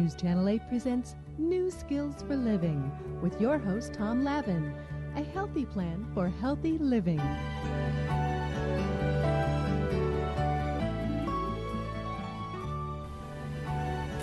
News Channel 8 presents New Skills for Living with your host, Tom Lavin, a healthy plan for healthy living.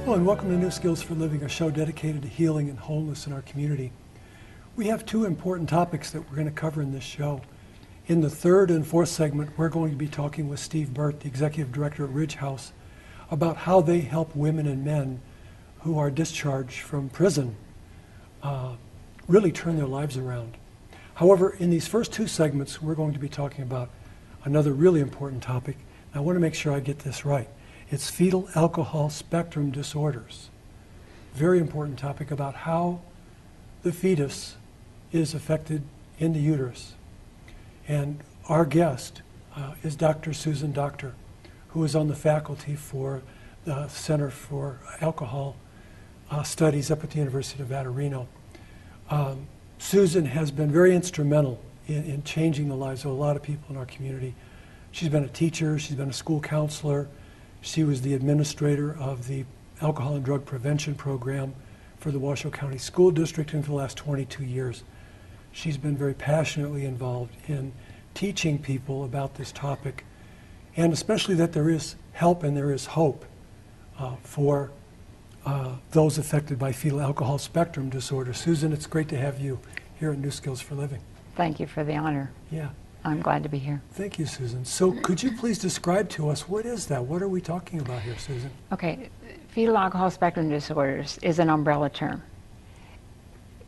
Hello and welcome to New Skills for Living, a show dedicated to healing and wholeness in our community. We have two important topics that we're going to cover in this show. In the third and fourth segment, we're going to be talking with Steve Burt, the Executive Director at Ridge House, about how they help women and men who are discharged from prison really turn their lives around. However, in these first two segments, we're going to be talking about another really important topic. I want to make sure I get this right. It's fetal alcohol spectrum disorders. Very important topic about how the fetus is affected in the uterus. And our guest is Dr. Susan Doctor, who is on the faculty for the Center for Alcohol Studies up at the University of Nevada, Reno. Susan has been very instrumental in changing the lives of a lot of people in our community. She's been a teacher, she's been a school counselor, she was the administrator of the Alcohol and Drug Prevention Program for the Washoe County School District, and for the last 22 years. She's been very passionately involved in teaching people about this topic, and especially that there is help and there is hope for those affected by fetal alcohol spectrum disorder. Susan, it's great to have you here at New Skills for Living. Thank you for the honor. Yeah. I'm glad to be here. Thank you, Susan. So could you please describe to us, what is that? What are we talking about here, Susan? Okay, fetal alcohol spectrum disorders is an umbrella term.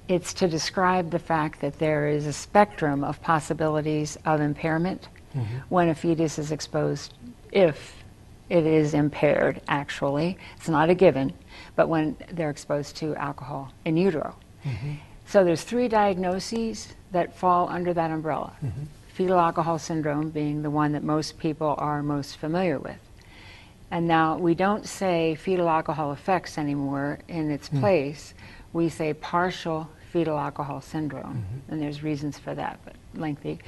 It's to describe the fact that there is a spectrum of possibilities of impairment when a fetus is exposed, if it is impaired, actually. It's not a given, but when they're exposed to alcohol in utero. So there's three diagnoses that fall under that umbrella. Fetal alcohol syndrome being the one that most people are most familiar with. And now we don't say fetal alcohol effects anymore in its place. We say partial fetal alcohol syndrome, and there's reasons for that, but lengthy.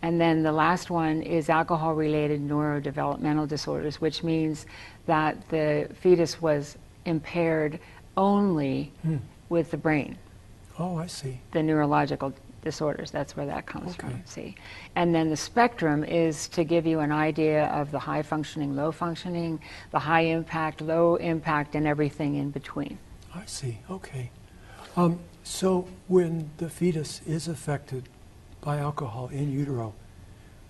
And then the last one is alcohol-related neurodevelopmental disorders, which means that the fetus was impaired only with the brain. Oh, I see. The neurological disorders, that's where that comes from, see. And then the spectrum is to give you an idea of the high functioning, low functioning, the high impact, low impact, and everything in between. I see, okay. So when the fetus is affected by alcohol in utero,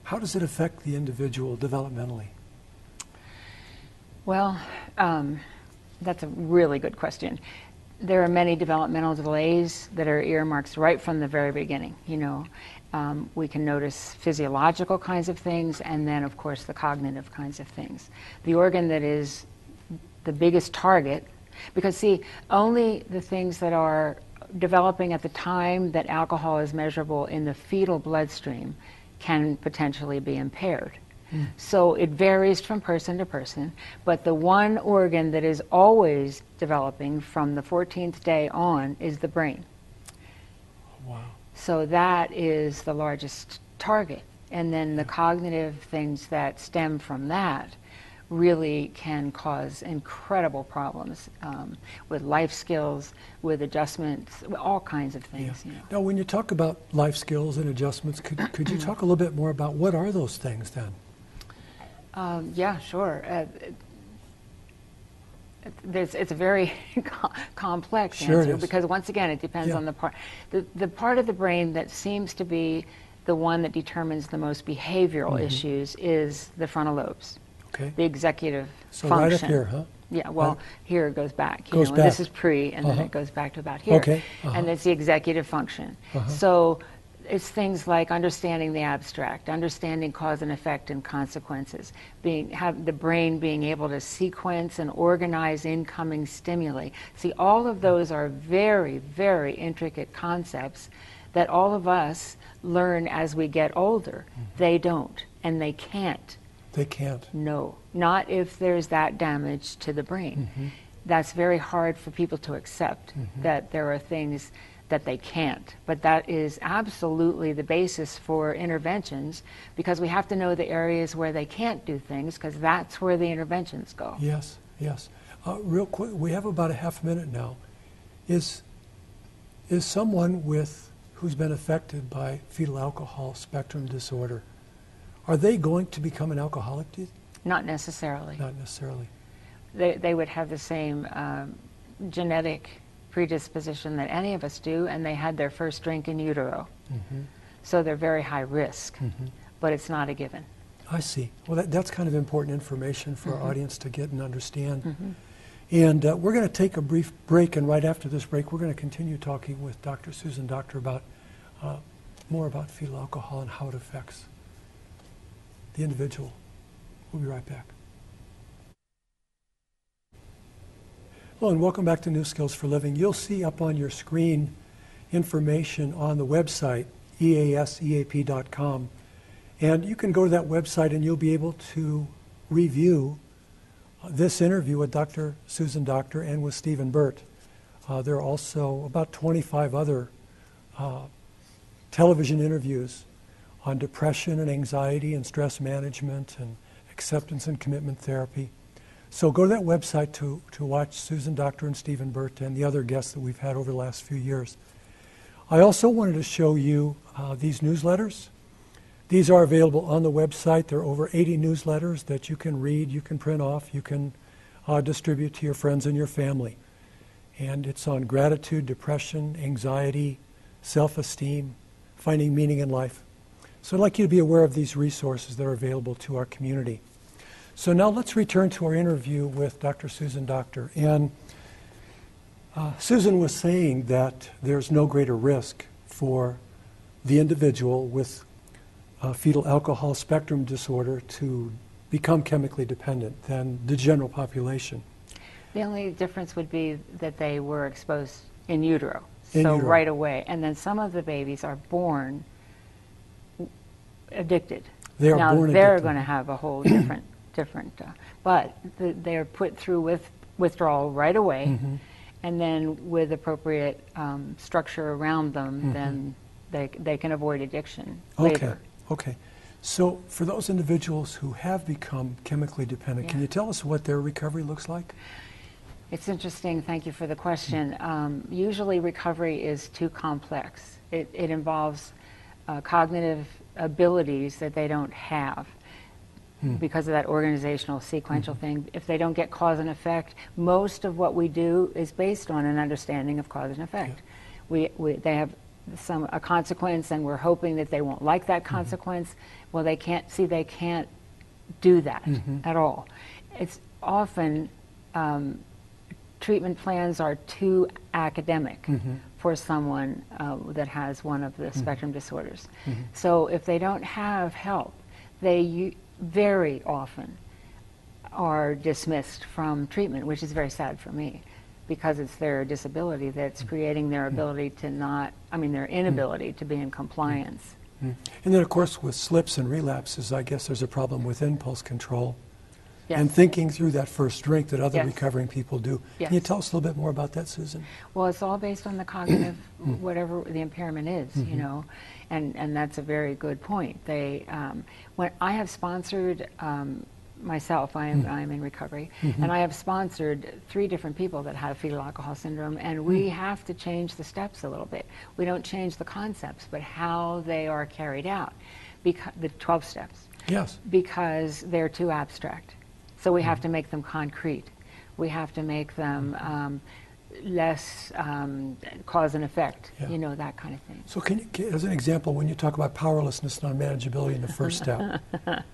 how does it affect the individual developmentally? Well, that's a really good question. There are many developmental delays that are earmarked right from the very beginning. You know, we can notice physiological kinds of things, and then of course the cognitive kinds of things. The organ that is the biggest target, because see, only the things that are developing at the time that alcohol is measurable in the fetal bloodstream can potentially be impaired. So it varies from person to person, but the one organ that is always developing from the 14th day on is the brain. Wow. So that is the largest target. And then the cognitive things that stem from that really can cause incredible problems with life skills, with adjustments, all kinds of things. Yeah. You know. Now, when you talk about life skills and adjustments, could you talk a little bit more about what are those things then? Yeah, sure. It's a very complex answer because once again it depends on the part. The part of the brain that seems to be the one that determines the most behavioral issues is the frontal lobes. Okay. The executive function. Right up here, huh? Yeah, well, right. Here it goes back. Goes back. This is pre, and then it goes back to about here. Okay. And it's the executive function. So it's things like understanding the abstract, understanding cause and effect and consequences, have the brain being able to sequence and organize incoming stimuli. See, all of those are very, very intricate concepts that all of us learn as we get older. They don't, and they can't. They can't? No, not if there's that damage to the brain. That's very hard for people to accept, that there are things that they can't. But that is absolutely the basis for interventions, because we have to know the areas where they can't do things, because that's where the interventions go. Yes, yes. Real quick, we have about a half minute now. Is someone who's been affected by fetal alcohol spectrum disorder, are they going to become an alcoholic? Not necessarily. Not necessarily. They would have the same genetic predisposition that any of us do, and they had their first drink in utero. Mm-hmm. So they're very high risk, but it's not a given. I see. Well, that's kind of important information for our audience to get and understand. And we're going to take a brief break, and right after this break, we're going to continue talking with Dr. Susan Doctor about more about fetal alcohol and how it affects the individual. We'll be right back. Hello, and welcome back to New Skills for Living. You'll see up on your screen information on the website, easeap.com. And you can go to that website and you'll be able to review this interview with Dr. Susan Doctor and with Stephen Burt. There are also about 25 other television interviews on depression and anxiety and stress management and acceptance and commitment therapy. So go to that website to watch Susan Doctor and Stephen Burt and the other guests that we've had over the last few years. I also wanted to show you these newsletters. These are available on the website. There are over 80 newsletters that you can read, you can print off, you can distribute to your friends and your family. And it's on gratitude, depression, anxiety, self-esteem, finding meaning in life. So I'd like you to be aware of these resources that are available to our community. So now let's return to our interview with Dr. Susan Doctor. And Susan was saying that there's no greater risk for the individual with fetal alcohol spectrum disorder to become chemically dependent than the general population. The only difference would be that they were exposed in utero, utero. Right away. And then some of the babies are born addicted. They are born they're addicted. going to have a whole different, but they're put through with withdrawal right away, and then with appropriate structure around them, then they can avoid addiction later. Okay. So for those individuals who have become chemically dependent, can you tell us what their recovery looks like? It's interesting. Thank you for the question. Usually recovery is too complex. It involves cognitive abilities that they don't have because of that organizational sequential thing. If they don't get cause and effect, most of what we do is based on an understanding of cause and effect. They have a consequence, and we're hoping that they won't like that consequence. Well, they can't do that at all. It's often treatment plans are too academic for someone that has one of the spectrum disorders. So if they don't have help, they very often are dismissed from treatment, which is very sad for me, because it's their disability that's creating their ability to their inability to be in compliance. And then, of course, with slips and relapses, I guess there's a problem with impulse control and thinking through that first drink that other recovering people do. Can you tell us a little bit more about that, Susan? Well, it's all based on the cognitive, whatever the impairment is, and that's a very good point. When I have sponsored myself, I'm in recovery, and I have sponsored 3 different people that have fetal alcohol syndrome, and we have to change the steps a little bit. We don't change the concepts, but how they are carried out, because the 12 steps. Yes. Because they're too abstract. So we have to make them concrete. We have to make them less cause and effect, that kind of thing. So can you, as an example, when you talk about powerlessness and unmanageability in the first step,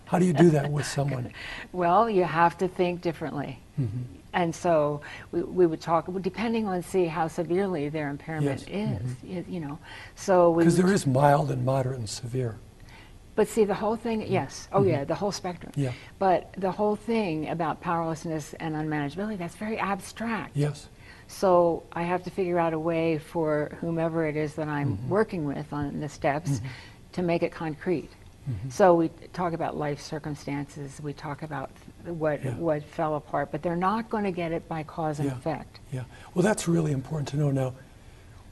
how do you do that with someone? Well, you have to think differently. And so we would talk, depending on how severely their impairment is, So because there is mild and moderate and severe. But see, the whole thing, the whole spectrum. Yeah. But the whole thing about powerlessness and unmanageability, that's very abstract. Yes. So I have to figure out a way for whomever it is that I'm working with on the steps to make it concrete. So we talk about life circumstances, we talk about what fell apart, but they're not going to get it by cause and effect. Yeah. Well, that's really important to know. Now,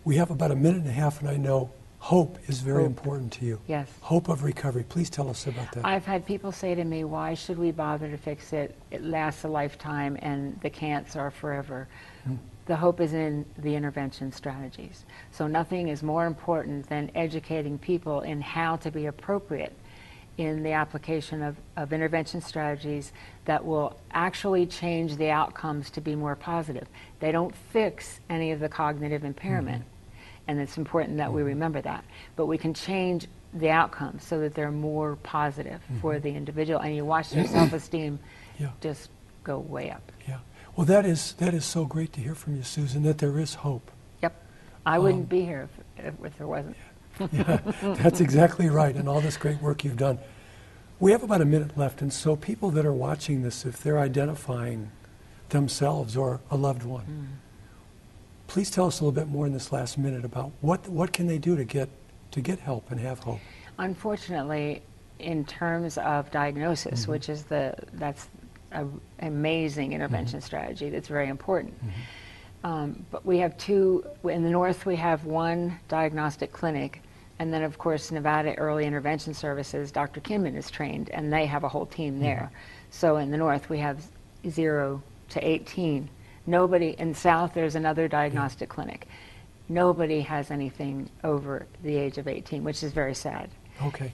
we have about a minute and a half, and I know hope is very Hope. important to you. Yes. Hope of recovery. Please tell us about that. I've had people say to me, why should we bother to fix it? It lasts a lifetime and the can'ts are forever. The hope is in the intervention strategies. So nothing is more important than educating people in how to be appropriate in the application of intervention strategies that will actually change the outcomes to be more positive. They don't fix any of the cognitive impairment, and it's important that we remember that. But we can change the outcomes so that they're more positive for the individual, and you watch their self-esteem just go way up. Yeah. Well, that is so great to hear from you, Susan, that there is hope. Yep. I wouldn't be here if there wasn't. Yeah, that's exactly right, and all this great work you've done. We have about a minute left, and so people that are watching this, if they're identifying themselves or a loved one, please tell us a little bit more in this last minute about what can they do to get help and have hope. Unfortunately, in terms of diagnosis, which is that's an amazing intervention strategy that's very important. But we have two, in the north we have one diagnostic clinic, and then of course Nevada Early Intervention Services, Dr. Kinman is trained, and they have a whole team there. So in the north we have 0 to 18. Nobody, in south there's another diagnostic clinic. Nobody has anything over the age of 18, which is very sad. Okay.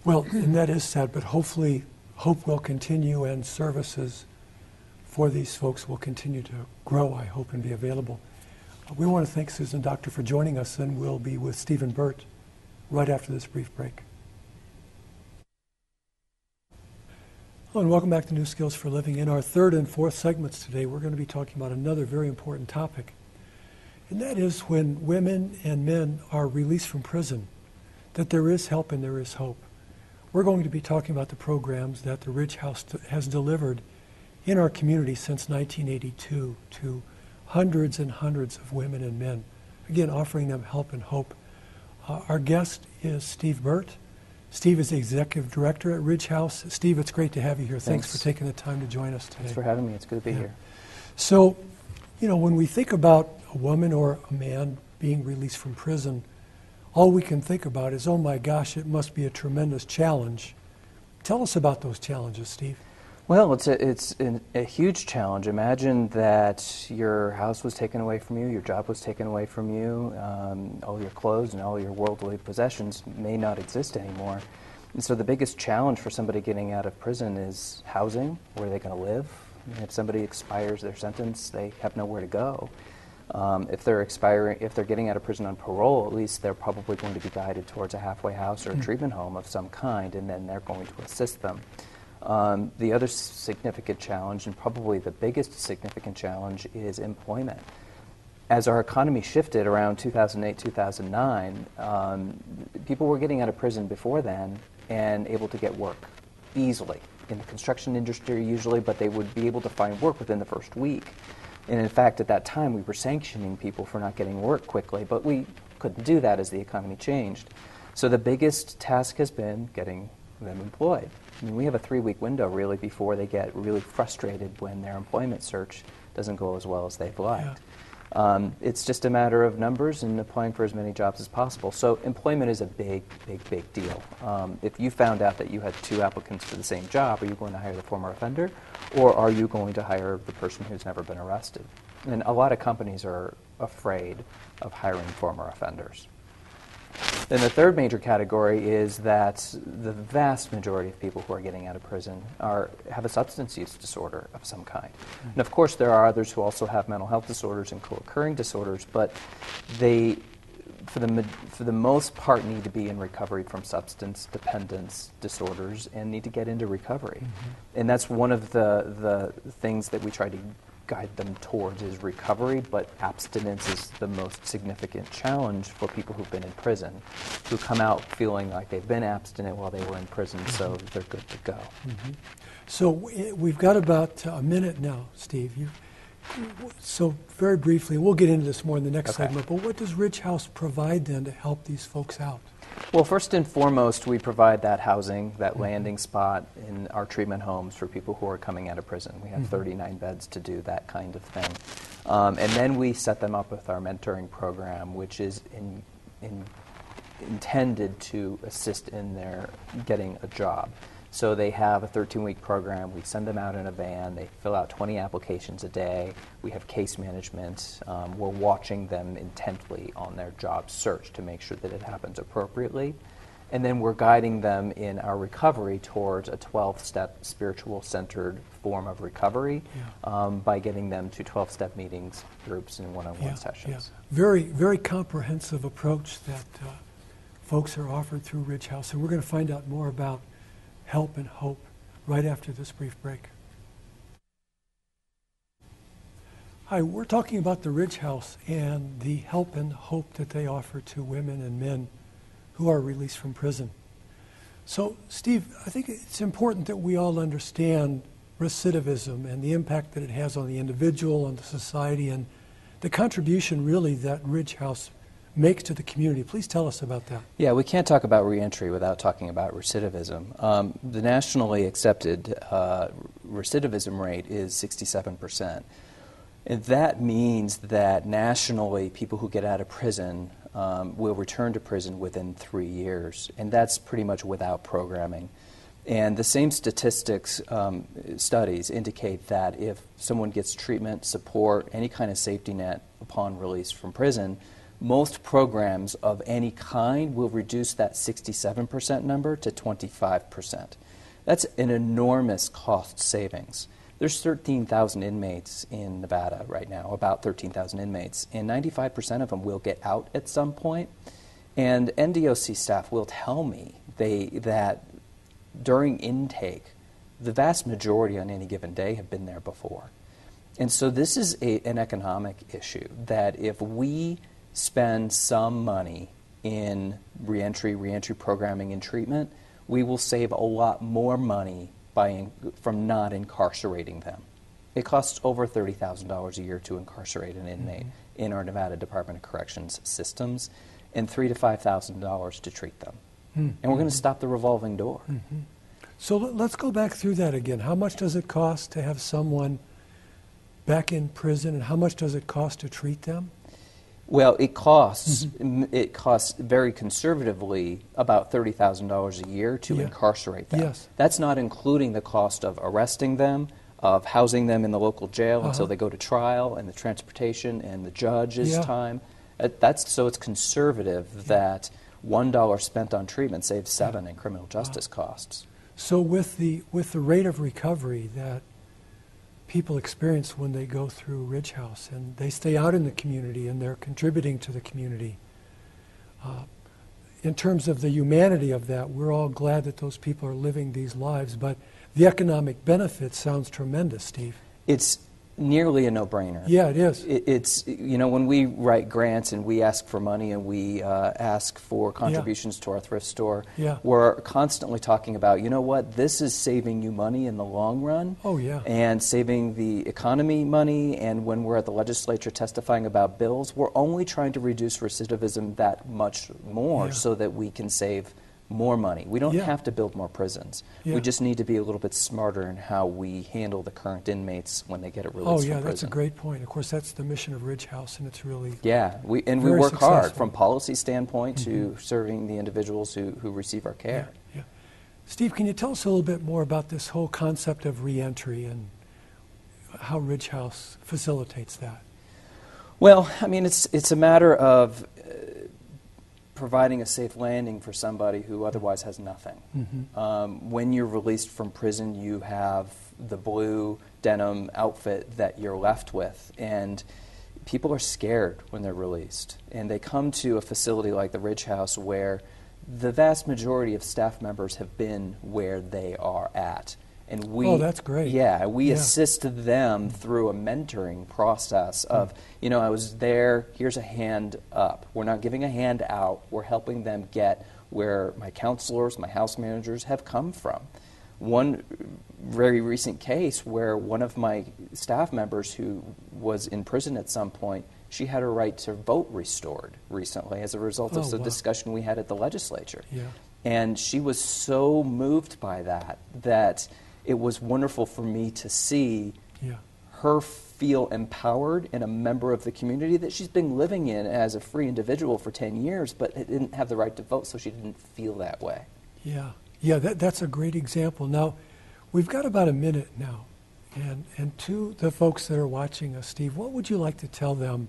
Well, and that is sad, but hopefully hope will continue and services for these folks will continue to grow, I hope, and be available. We want to thank Susan Doctor for joining us, and we'll be with Stephen Burt right after this brief break. Hello, and welcome back to New Skills for Living. In our third and fourth segments today, we're going to be talking about another very important topic, and that is when women and men are released from prison, that there is help and there is hope. We're going to be talking about the programs that the Ridge House has delivered in our community since 1982 to hundreds and hundreds of women and men, again, offering them help and hope. Our guest is Steve Burt. Steve is the Executive Director at Ridge House. Steve, it's great to have you here. Thanks for taking the time to join us today. Thanks for having me. It's good to be here. So, when we think about a woman or a man being released from prison, all we can think about is, oh my gosh, it must be a tremendous challenge. Tell us about those challenges, Steve. Well, it's a huge challenge. Imagine that your house was taken away from you, your job was taken away from you, all your clothes and all your worldly possessions may not exist anymore. And so the biggest challenge for somebody getting out of prison is housing. Where are they going to live? If somebody expires their sentence, they have nowhere to go. If they're getting out of prison on parole, at least they're probably going to be guided towards a halfway house or a treatment home of some kind, and then they're going to assist them. The other significant challenge, and probably the biggest significant challenge, is employment. As our economy shifted around 2008, 2009, people were getting out of prison before then and able to get work easily. In the construction industry usually, but they would be able to find work within the first week. And in fact, at that time, we were sanctioning people for not getting work quickly, but we couldn't do that as the economy changed. So the biggest task has been getting them employed. I mean, we have a 3-week window, really, before they get really frustrated when their employment search doesn't go as well as they've liked. It's just a matter of numbers and applying for as many jobs as possible. So employment is a big, big, big deal. If you found out that you had 2 applicants for the same job, are you going to hire the former offender, or are you going to hire the person who's never been arrested? And a lot of companies are afraid of hiring former offenders. Then the third major category is that the vast majority of people who are getting out of prison have a substance use disorder of some kind. And of course there are others who also have mental health disorders and co-occurring disorders, but they, for the most part, need to be in recovery from substance dependence disorders and need to get into recovery. And that's one of the things that we try to guide them towards is recovery, but abstinence is the most significant challenge for people who've been in prison, who come out feeling like they've been abstinent while they were in prison, so they're good to go. So we've got about a minute now, Steve. So very briefly, we'll get into this more in the next segment, but what does Ridge House provide then to help these folks out? Well, first and foremost, we provide that housing, that landing spot in our treatment homes for people who are coming out of prison. We have 39 beds to do that kind of thing. And then we set them up with our mentoring program, which is intended to assist in their getting a job. So they have a 13-week program. We send them out in a van. They fill out 20 applications a day. We have case management. We're watching them intently on their job search to make sure that it happens appropriately. And then we're guiding them in our recovery towards a 12-step spiritual-centered form of recovery by getting them to 12-step meetings, groups, and one-on-one sessions. Yeah. Very, very comprehensive approach that folks are offered through Ridge House. And we're going to find out more about help and hope right after this brief break. Hi, we're talking about the Ridge House and the help and hope that they offer to women and men who are released from prison. So, Steve, I think it's important that we all understand recidivism and the impact that it has on the individual, on the society, and the contribution really that Ridge House makes to the community. Please tell us about that. Yeah, we can't talk about reentry without talking about recidivism. The nationally accepted recidivism rate is 67%. And that means that nationally, people who get out of prison will return to prison within 3 years, and that's pretty much without programming. And the same statistics studies indicate that if someone gets treatment, support, any kind of safety net upon release from prison, most programs of any kind will reduce that 67% number to 25%. That's an enormous cost savings. There's 13,000 inmates in Nevada right now, about 13,000 inmates, and 95% of them will get out at some point. And NDOC staff will tell me that during intake, the vast majority on any given day have been there before. And so this is an economic issue, that if we spend some money in reentry programming and treatment, we will save a lot more money from not incarcerating them. It costs over $30,000 a year to incarcerate an inmate in our Nevada Department of Corrections systems, and $3,000 to $5,000 to treat them. And we're going to stop the revolving door. So let's go back through that again. How much does it cost to have someone back in prison, and how much does it cost to treat them? Well, it costs very conservatively about $30,000 a year to incarcerate them. Yes. That's not including the cost of arresting them, of housing them in the local jail until they go to trial, and the transportation and the judge's time. So it's conservative that $1 spent on treatment saves $7 in criminal justice costs. So with the rate of recovery that people experience when they go through Ridge House and they stay out in the community and they're contributing to the community, in terms of the humanity of that, we're all glad that those people are living these lives, but the economic benefit sounds tremendous, Steve. It's nearly a no-brainer. Yeah, it is. It's, when we write grants and we ask for money and we ask for contributions to our thrift store, we're constantly talking about, this is saving you money in the long run. Oh, yeah. And saving the economy money. And when we're at the legislature testifying about bills, we're only trying to reduce recidivism that much more so that we can save more money. We don't have to build more prisons. We just need to be a little bit smarter in how we handle the current inmates when they get a release from prison. That's a great point. Of course, that's the mission of Ridge House, and it's really we work hard from policy standpoint to serving the individuals who receive our care. Steve, can you tell us a little bit more about this whole concept of reentry and how Ridge House facilitates that? Well, it's a matter of providing a safe landing for somebody who otherwise has nothing. When you're released from prison, you have the blue denim outfit that you're left with, and people are scared when they're released. And they come to a facility like the Ridge House where the vast majority of staff members have been where they are at. And that's great. Yeah, we assist them through a mentoring process of, I was there, here's a hand up. We're not giving a hand out. We're helping them get where my counselors, my house managers have come from. One very recent case where one of my staff members who was in prison at some point, she had her right to vote restored recently as a result of some discussion we had at the legislature. And she was so moved by that it was wonderful for me to see her feel empowered and a member of the community that she's been living in as a free individual for 10 years, but didn't have the right to vote, so she didn't feel that way. Yeah, that's a great example. Now, we've got about a minute now, and to the folks that are watching us, Steve, what would you like to tell them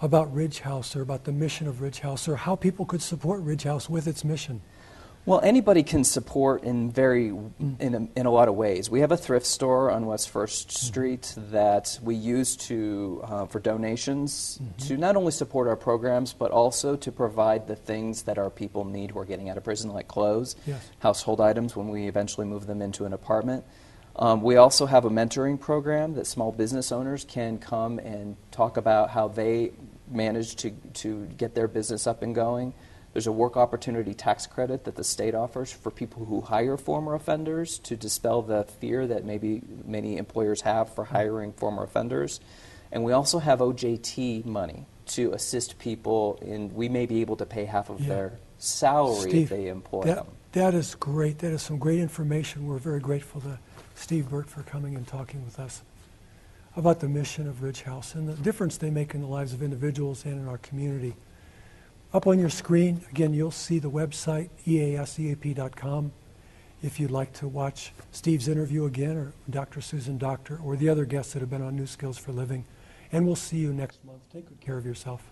about Ridge House or about the mission of Ridge House or how people could support Ridge House with its mission? Well, anybody can support in a lot of ways. We have a thrift store on West First Street that we use for donations to not only support our programs, but also to provide the things that our people need who are getting out of prison, like clothes, household items when we eventually move them into an apartment. We also have a mentoring program that small business owners can come and talk about how they manage to get their business up and going. There's a work opportunity tax credit that the state offers for people who hire former offenders to dispel the fear that maybe many employers have for hiring former offenders. And we also have OJT money to assist people we may be able to pay half of their salary Steve, if they employ them. That is great. That is some great information. We're very grateful to Steve Burt for coming and talking with us about the mission of Ridge House and the difference they make in the lives of individuals and in our community. Up on your screen, again, you'll see the website, easeap.com. If you'd like to watch Steve's interview again, or Dr. Susan Doctor, or the other guests that have been on New Skills for Living. And we'll see you next month. Take good care of yourself.